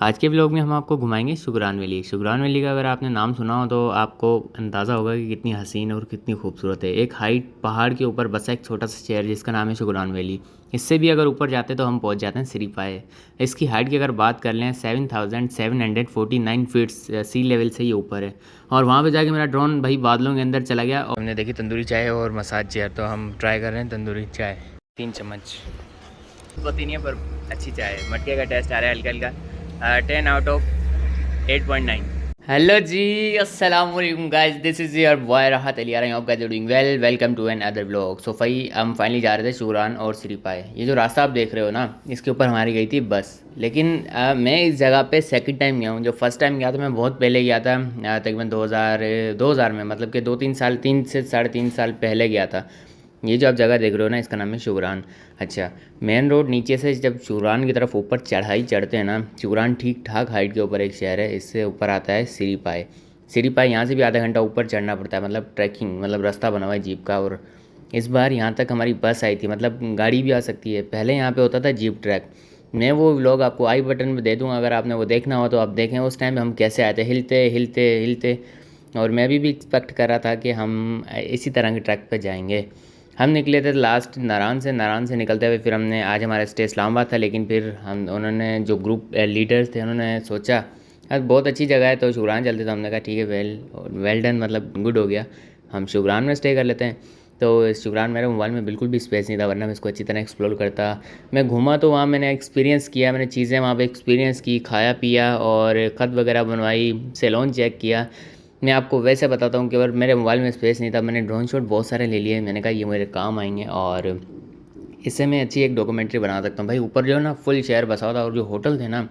आज के व्लॉग में हम आपको घुमाएंगे शुगरान वैली। शुगरान वैली का अगर आपने नाम सुना हो तो आपको अंदाज़ा होगा कि कितनी हसीन और कितनी खूबसूरत है। एक हाइट पहाड़ के ऊपर बसा एक छोटा सा शहर जिसका नाम है शुगरान वैली। इससे भी अगर ऊपर जाते तो हम पहुंच जाते हैं सिरीपाए। इसकी हाइट की अगर बात कर लें 7,749 फीट सी लेवल से ही ऊपर है। और वहाँ पर जाके मेरा ड्रोन भाई बादलों के अंदर चला गया और हमने देखी तंदूरी चाय और मसाज चेयर। तो हम ट्राई कर रहे हैं तंदूरी चाय 3 चम्मच। होती नहीं है पर अच्छी चाय है। मट्टिया का टेस्ट आ रहा है हल्का हल्का। 10 आउट ऑफ 8.9। हेलो जी, अस्सलाम वालेकुम guys, this is your boy Rahat Ali. आ रहा हूँ आपका doing well. Welcome to another blog. So भाई हम फाइनली जा रहे थे शुगरान और सिरीपाए। ये जो रास्ता आप देख रहे हो ना, इसके ऊपर हमारी गई थी बस। लेकिन मैं इस जगह पे सेकंड टाइम गया हूँ। जो फर्स्ट टाइम गया था मैं बहुत पहले गया था, तकरीबन 2000 में, मतलब कि 2-3 साल, 3 से 3.5 साल पहले गया था। ये जो आप जगह देख रहे हो ना, इसका नाम है शुगरान। अच्छा, मेन रोड नीचे से जब शुगरान की तरफ ऊपर चढ़ाई चढ़ते हैं ना, शुगरान ठीक ठाक हाइट के ऊपर एक शहर है। इससे ऊपर आता है सिरीपाए। सिरीपाए यहाँ से भी आधा घंटा ऊपर चढ़ना पड़ता है, मतलब ट्रैकिंग, मतलब रास्ता बना हुआ है जीप का। और इस बार यहाँ तक हमारी बस आई थी, मतलब गाड़ी भी आ सकती है। पहले यहाँ पे होता था जीप ट्रैक। मैं वो व्लॉग आपको आई बटन में दे दूँगा, अगर आपने वो देखना हो तो आप देखें उस टाइम हम कैसे आए थे, हिलते हिलते हिलते। और मैं भी एक्सपेक्ट कर रहा था कि हम इसी तरह के ट्रैक पर जाएंगे। हम निकले थे लास्ट नारायण से निकलते हुए फिर हमने, आज हमारा स्टे इस्लामाबाद था, लेकिन फिर हम उन्होंने जो ग्रुप लीडर्स थे उन्होंने सोचा यार बहुत अच्छी जगह है तो शुगरान चलते। तो हमने कहा ठीक है, वेल डन, मतलब गुड हो गया, हम शुगरान में स्टे कर लेते हैं। तो शुगरान मेरे मोबाइल में बिल्कुल भी स्पेस नहीं था, वरना मैं इसको अच्छी तरह एक्सप्लोर करता। मैं घूमा तो वहाँ मैंने एक्सपीरियंस किया, मैंने चीज़ें वहाँ पे एक्सपीरियंस की, खाया पिया और ख़त वगैरह बनवाई, सैलून चेक किया। मैं आपको वैसे बताता हूँ कि अगर मेरे मोबाइल में स्पेस नहीं था, मैंने ड्रोन शॉट बहुत सारे ले लिए। मैंने कहा ये मेरे काम आएंगे और इससे मैं अच्छी एक डॉक्यूमेंट्री बना सकता हूँ। भाई ऊपर जो है ना फुल शहर बसा हुआ था, और जो होटल थे ना,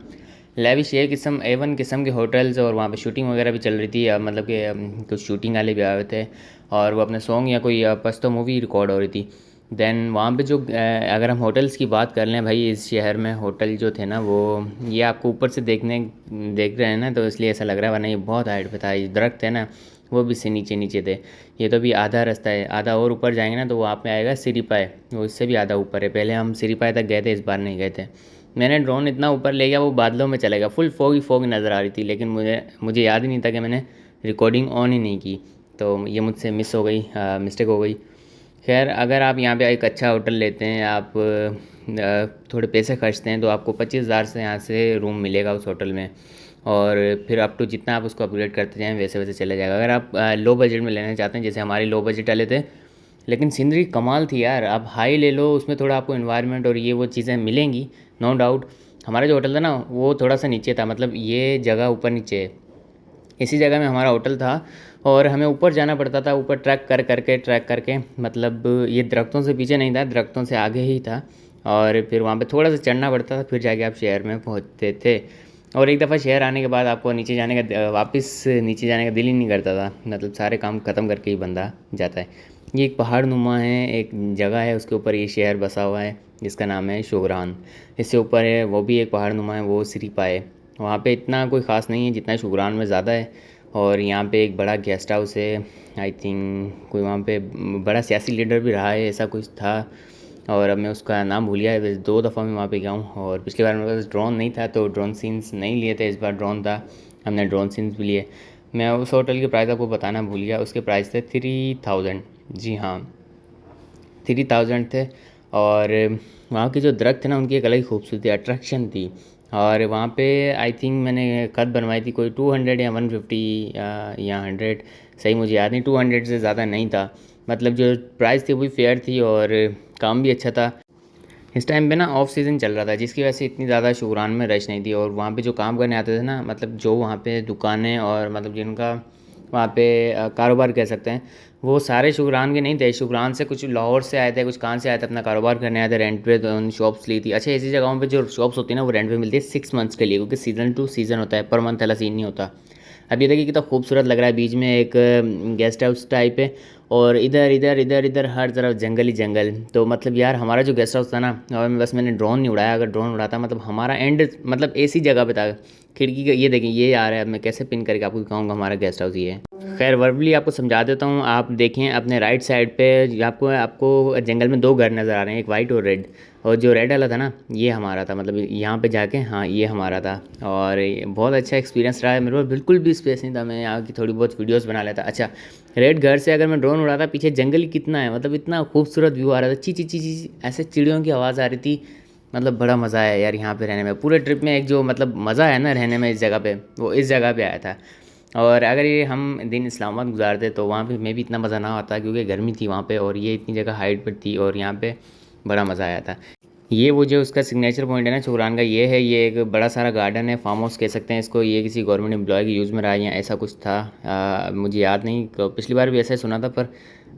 लेविश A1 किस्म के होटल्स। और वहाँ पे शूटिंग वगैरह भी चल रही थी, मतलब कि कुछ शूटिंग वाले भी आए हुए थे और वो अपने सॉन्ग या कोई पश्तो मूवी रिकॉर्ड हो रही थी। देन वहाँ पे जो अगर हम होटल्स की बात कर लें भाई, इस शहर में होटल जो थे ना, वो ये आपको ऊपर से देख रहे हैं ना, तो इसलिए ऐसा लग रहा है, वरना ये बहुत हाइट पे था। ये दरख्त है ना, वो भी से नीचे नीचे थे। ये तो भी आधा रास्ता है, आधा और ऊपर जाएंगे ना तो वो आप में आएगा सिरीपाए, वो इससे भी आधा ऊपर है। पहले हम सिरीपाए तक गए थे, इस बार नहीं गए थे। मैंने ड्रोन इतना ऊपर ले गया वो बादलों में चला गया, फुल फॉग ही फॉग नज़र आ रही थी। लेकिन मुझे मुझे याद ही नहीं था कि मैंने रिकॉर्डिंग ऑन ही नहीं की, तो ये मुझसे मिस हो गई, मिस्टेक हो गई। खैर, अगर आप यहाँ पे एक अच्छा होटल लेते हैं, आप थोड़े पैसे खर्चते हैं, तो आपको 25,000 से यहाँ से रूम मिलेगा उस होटल में। और फिर अप टू जितना आप उसको अपग्रेड करते जाएँ वैसे वैसे चला जाएगा। अगर आप लो बजट में लेना चाहते हैं, जैसे हमारे लो बजट वाले थे, लेकिन सीनरी कमाल थी यार। आप हाई ले लो, उसमें थोड़ा आपको इन्वायरमेंट और ये वो चीज़ें मिलेंगी, नो डाउट। हमारा जो होटल था ना वो थोड़ा सा नीचे था, मतलब ये जगह ऊपर नीचे है। इसी जगह में हमारा होटल था और हमें ऊपर जाना पड़ता था, ऊपर ट्रैक करके, मतलब ये दरख्तों से पीछे नहीं था, दरख्तों से आगे ही था। और फिर वहाँ पे थोड़ा सा चढ़ना पड़ता था, फिर जाके आप शहर में पहुँचते थे। और एक दफ़ा शहर आने के बाद आपको नीचे जाने का, वापस नीचे जाने का दिल ही नहीं करता था, मतलब सारे काम ख़त्म करके ही बंदा जाता है। ये एक पहाड़ नुमा है, एक जगह है, उसके ऊपर ये शहर बसा हुआ है जिसका नाम है शुगरान। इससे ऊपर है वो भी एक पहाड़ नुमा है, वो सिरीपाए। वहाँ पे इतना कोई ख़ास नहीं है जितना शुगरान में ज़्यादा है। और यहाँ पे एक बड़ा गेस्ट हाउस है, आई थिंक कोई वहाँ पे बड़ा सियासी लीडर भी रहा है, ऐसा कुछ था। और अब मैं उसका नाम भूल गया है। वैसे 2 दफ़ा मैं वहाँ पे गया हूँ, और पिछली बार मेरे पास ड्रोन नहीं था तो ड्रोन सीन्स नहीं लिए थे, इस बार ड्रोन था, हमने ड्रोन सीन्स भी लिए। मैं उस होटल के प्राइस आपको बताना भूल गया, उसके प्राइस थे 3000। जी हाँ, 3000 थे। और वहाँ के जो दरख्त थे ना, उनकी एक अलग ही खूबसूरती, अट्रैक्शन थी। और वहाँ पे आई थिंक मैंने खत बनवाई थी कोई 200 या 150 या 100, सही मुझे याद नहीं, 200 से ज़्यादा नहीं था। मतलब जो प्राइस थी वो भी फेयर थी और काम भी अच्छा था। इस टाइम पे ना ऑफ सीज़न चल रहा था, जिसकी वजह से इतनी ज़्यादा शुगरान में रश नहीं थी। और वहाँ पे जो काम करने आते थे ना, मतलब जो वहाँ पे दुकानें और मतलब जिनका वहाँ पे कारोबार कह सकते हैं, वो सारे शुगरान के नहीं थे। शुगरान से कुछ लाहौर से आए थे, कुछ कहाँ से आए थे, अपना कारोबार करने आए थे, रेंट पे तो उन शॉप्स ली थी। अच्छा, ऐसी जगहों पे जो शॉप्स होती है ना वो रेंट पे मिलती है 6 मंथ्स के लिए, क्योंकि सीज़न टू सीज़न होता है, पर मंथ वाला सीन नहीं होता। अब ये देखिए कितना खूबसूरत लग रहा है, बीच में एक गेस्ट हाउस टाइप है और इधर इधर इधर इधर हर तरफ जंगल ही जंगल। तो मतलब यार हमारा जो गेस्ट हाउस था ना, और बस मैंने ड्रोन नहीं उड़ाया, अगर ड्रोन उड़ाता मतलब हमारा एंड मतलब ऐसी जगह पे था, खिड़की का ये देखिए ये आ रहा है। अब मैं कैसे पिन करके आपको दिखाऊंगा, हमारा गेस्ट हाउस ये है। खैर वर्बली आपको समझा देता हूँ, आप देखें अपने राइट साइड पे आपको आपको जंगल में 2 घर नज़र आ रहे हैं, एक वाइट और रेड। और जो रेड वाला था ना ये हमारा था, मतलब यहाँ पे जाके, हाँ ये हमारा था। और ये बहुत अच्छा एक्सपीरियंस रहा है मेरे पास, बिल्कुल भी स्पेस नहीं था, मैं यहाँ की थोड़ी बहुत वीडियोस बना लेता। अच्छा, रेड घर से अगर मैं ड्रोन उड़ाता, पीछे जंगल ही कितना है, मतलब इतना खूबसूरत व्यू आ रहा था, ची ची ची ची ऐसे चिड़ियों की आवाज़ आ रही थी। मतलब बड़ा मज़ा आया यार यहाँ पे रहने में। पूरे ट्रिप में एक जो मतलब मज़ा है ना रहने में इस जगह पे, वो इस जगह पे आया था। और अगर ये हम दिन इस्लामाबाद गुजारते तो वहाँ पे में भी इतना मज़ा ना आता, क्योंकि गर्मी थी वहाँ पे और ये इतनी जगह हाइट पर थी, और यहाँ पे बड़ा मज़ा आया था। ये वो जो उसका सिग्नेचर पॉइंट है ना शुक्रान का, ये है, ये एक बड़ा सारा गार्डन है, फार्म हाउस कह सकते हैं इसको। ये किसी गवर्नमेंट एम्प्लॉय के यूज़ में रहा है या ऐसा कुछ था, मुझे याद नहीं, पिछली बार भी ऐसा ही सुना था, पर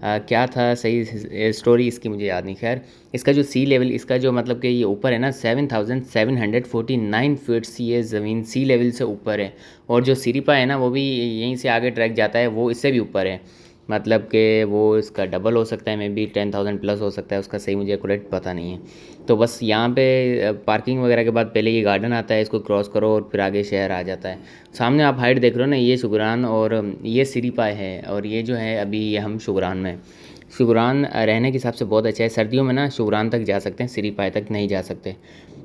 क्या था सही स्टोरी इसकी मुझे याद नहीं। खैर, इसका जो सी लेवल, इसका जो मतलब कि ये ऊपर है ना 7,749 फीट ये ज़मीन सी लेवल से ऊपर है। और जो सिरिपा है ना वो भी यहीं से आगे ट्रैक जाता है, वो इससे भी ऊपर है, मतलब कि वो इसका डबल हो सकता है, मे बी 10,000 प्लस हो सकता है, उसका सही मुझे एक्यूरेट पता नहीं है। तो बस यहाँ पे पार्किंग वगैरह के बाद पहले ये गार्डन आता है, इसको क्रॉस करो और फिर आगे शहर आ जाता है। सामने आप हाइट देख रहे हो ना, ये शुक्रान और ये सिरीपाए है, और ये जो है अभी ये हम शुक्रान में। शुक्रान रहने के हिसाब से बहुत अच्छा है, सर्दियों में ना शुक्रान तक जा सकते हैं, सिरीपाए तक नहीं जा सकते।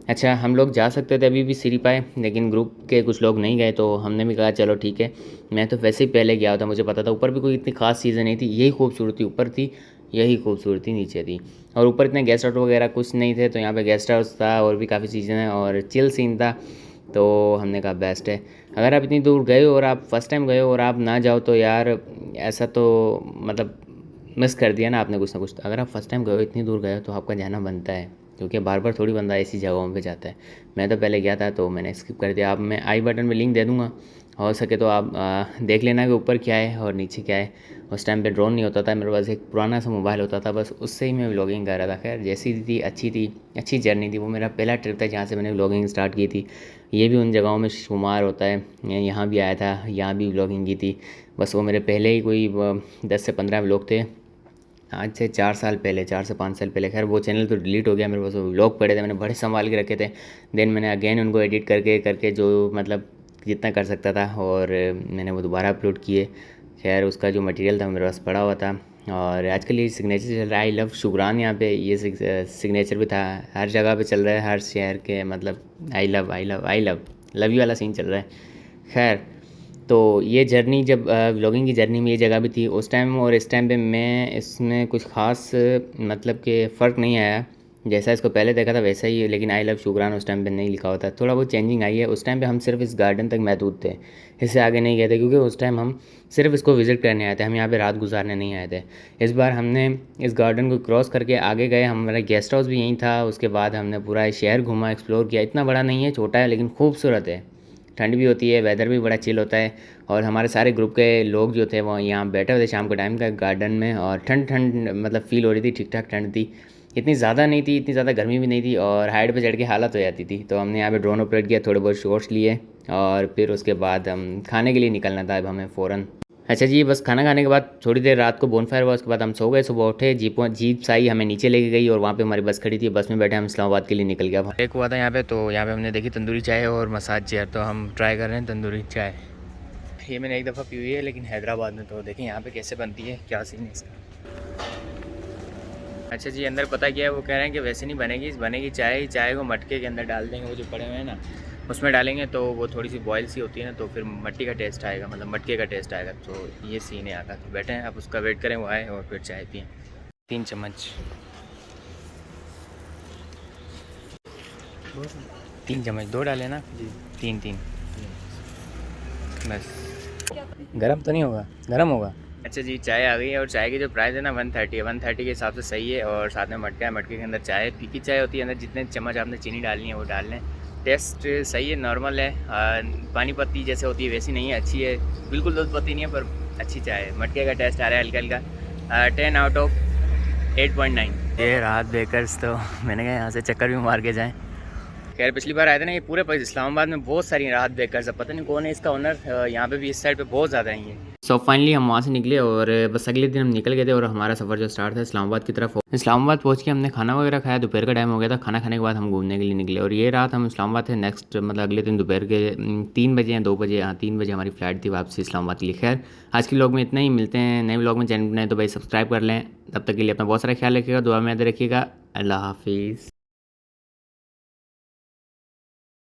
अच्छा, हम लोग जा सकते थे अभी भी सिरीपाए, लेकिन ग्रुप के कुछ लोग नहीं गए, तो हमने भी कहा चलो ठीक है। मैं तो वैसे ही पहले गया था, मुझे पता था ऊपर भी कोई इतनी खास चीज़ें नहीं थी, यही खूबसूरती ऊपर थी, यही खूबसूरती नीचे थी। और ऊपर इतने गेस्ट हाउस वगैरह कुछ नहीं थे, तो यहाँ पे गेस्ट हाउस था और भी काफ़ी चीज़ें हैं और चिल सीन था। तो हमने कहा बेस्ट है। अगर आप इतनी दूर गए हो और आप फर्स्ट टाइम गए हो और आप ना जाओ तो यार ऐसा तो मतलब मिस कर दिया ना आपने कुछ ना कुछ। अगर आप फर्स्ट टाइम गए हो, इतनी दूर गए हो, तो आपका जाना बनता है, क्योंकि बार बार थोड़ी बंदा ऐसी जगहों पे जाता है। मैं तो पहले गया था तो मैंने स्किप कर दिया। अब मैं आई बटन में लिंक दे दूँगा, हो सके तो आप देख लेना कि ऊपर क्या है और नीचे क्या है। उस टाइम पे ड्रोन नहीं होता था मेरे पास, एक पुराना सा मोबाइल होता था, बस उससे ही मैं व्लॉगिंग कर रहा था। खैर जैसी थी, अच्छी जर्नी थी। वो मेरा पहला ट्रिप था जहाँ से मैंने व्लॉगिंग स्टार्ट की थी। ये भी उन जगहों में शुमार होता है। मैं यहाँ भी आया था, यहाँ भी व्लॉगिंग की थी। बस वो मेरे पहले ही कोई 10 से 15 व्लॉग थे, आज से 4 साल पहले, 4 से 5 साल पहले। खैर वो चैनल तो डिलीट हो गया, मेरे पास वो व्लॉग पड़े थे, मैंने बड़े संभाल के रखे थे। देन मैंने अगेन उनको एडिट करके करके जो मतलब जितना कर सकता था, और मैंने वो दोबारा अपलोड किए। खैर उसका जो मटेरियल था मेरे पास पड़ा हुआ था। और आजकल ये सिग्नेचर चल रहा है, आई लव शुक्रान, यहाँ पे ये सिग्नेचर भी था, हर जगह पे चल रहा है, हर शहर के, मतलब I love I love I love love you वाला सीन चल रहा है। खैर, तो ये जर्नी जब व्लॉगिंग की जर्नी में ये जगह भी थी उस टाइम, और इस टाइम पे मैं इसमें कुछ ख़ास मतलब कि फ़र्क नहीं आया। जैसा इसको पहले देखा था वैसा ही है, लेकिन आई लव शुक्रान उस टाइम पे नहीं लिखा होता, थोड़ा बहुत चेंजिंग आई है। उस टाइम पे हम सिर्फ इस गार्डन तक महदूद थे, इससे आगे नहीं गए थे, क्योंकि उस टाइम हम सिर्फ इसको विज़िट करने आए थे, हम यहाँ पे रात गुजारने नहीं आए थे। इस बार हमने इस गार्डन को क्रॉस करके आगे गए, हमारा गेस्ट हाउस भी यहीं था। उसके बाद हमने पूरा शहर घूमा, एक्सप्लोर किया। इतना बड़ा नहीं है, छोटा है, लेकिन खूबसूरत है। ठंड भी होती है, वेदर भी बड़ा चिल होता है। और हमारे सारे ग्रुप के लोग जो थे वो यहाँ बैठे हुए थे शाम के टाइम का गार्डन में, और ठंड ठंड मतलब फ़ील हो रही थी, ठीक ठाक ठंड थी, इतनी ज़्यादा नहीं थी, इतनी ज़्यादा गर्मी भी नहीं थी, और हाइट पे चढ़ के हालत हो जाती थी। तो हमने यहाँ पे ड्रोन ऑपरेट किया, थोड़े बहुत शॉट्स लिए, और फिर उसके बाद हम खाने के लिए निकलना था अब हमें फ़ौरन। अच्छा जी, बस खाना खाने के बाद थोड़ी देर रात को बोनफायर हुआ, उसके बाद हम सो गए। सुबह उठे, जीप साई हमें नीचे लेके गई, और वहाँ पे हमारी बस खड़ी थी, बस में बैठे हम इस्लामाबाद के लिए निकल गया। ब्रेक हुआ था यहाँ पे, तो यहाँ पे हमने देखी तंदूरी चाय और मसाज चेयर, तो हम ट्राई कर रहे हैं तंदूरी चाय। ये मैंने एक दफ़ा पी हुई है, लेकिन हैदराबाद में। तो देखें यहाँ पे कैसे बनती है, क्या सीन है इसका। अच्छा जी, अंदर पता क्या है, वो कह रहे हैं कि वैसे नहीं बनेगी, बनेगी चाय को मटके के अंदर डाल देंगे, वो जो पड़े हुए हैं ना उसमें डालेंगे, तो वो थोड़ी सी बॉयल सी होती है ना, तो फिर मट्टी का टेस्ट आएगा, मतलब मटके का टेस्ट आएगा। तो ये सीन है यहाँ का। तो बैठे हैं, आप उसका वेट करें वो आए और फिर चाय पिएँ। 3 चम्मच, 3 चम्मच 2 डाले ना जी, 3 3 बस। गरम तो नहीं होगा, गरम होगा। अच्छा जी, चाय आ गई है, और चाय की जो प्राइस है ना 130 है, 130 के हिसाब से सही है। और साथ में मटका है, मटके के अंदर चाय, फीकी चाय होती है, अंदर जितने चम्मच आपने चीनी डालनी है वो डाल लें। टेस्ट सही है, नॉर्मल है, पानी पत्ती जैसे होती है वैसी नहीं है, अच्छी है, बिल्कुल दूध पत्ती नहीं है, पर अच्छी चाय है। मटके का टेस्ट आ रहा है हल्का हल्का। 10/8.9। ये राहत बेकर्स, तो मैंने कहा यहाँ से चक्कर भी मार के जाएँ। खैर पिछली बार आए थे ना, ये पूरे इस्लामाबाद में बहुत सारी राहत बेकर्स है, पता नहीं कौन है इसका ओनर, यहाँ पे भी इस साइड पे बहुत ज़्यादा ही है। सो फाइनली हम वहाँ से निकले, और बस अगले दिन हम निकल गए थे, और हमारा सफ़र जो स्टार्ट था इस्लामाबाद की तरफ। इस्लामाबाद पहुँच के हमने खाना वगैरह खाया, दोपहर का टाइम हो गया था, खाना खाने के बाद हम घूमने के लिए निकले। और ये रात हम इस्लामाबाद थे, नेक्स्ट मतलब अगले दिन दोपहर के 3 बजे या 2 बजे, हाँ 3 बजे हमारी फ़्लाइट थी वापसी इस्लामाबाद के लिए। खैर आज के व्लॉग में इतना ही, मिलते हैं नए व्लॉग में। चैनल बनाए तो भाई सब्सक्राइब कर लें। तब तक के लिए अपना बहुत सारा ख्याल रखिएगा, दुआ में याद रखिएगा। अल्लाह हाफिज़।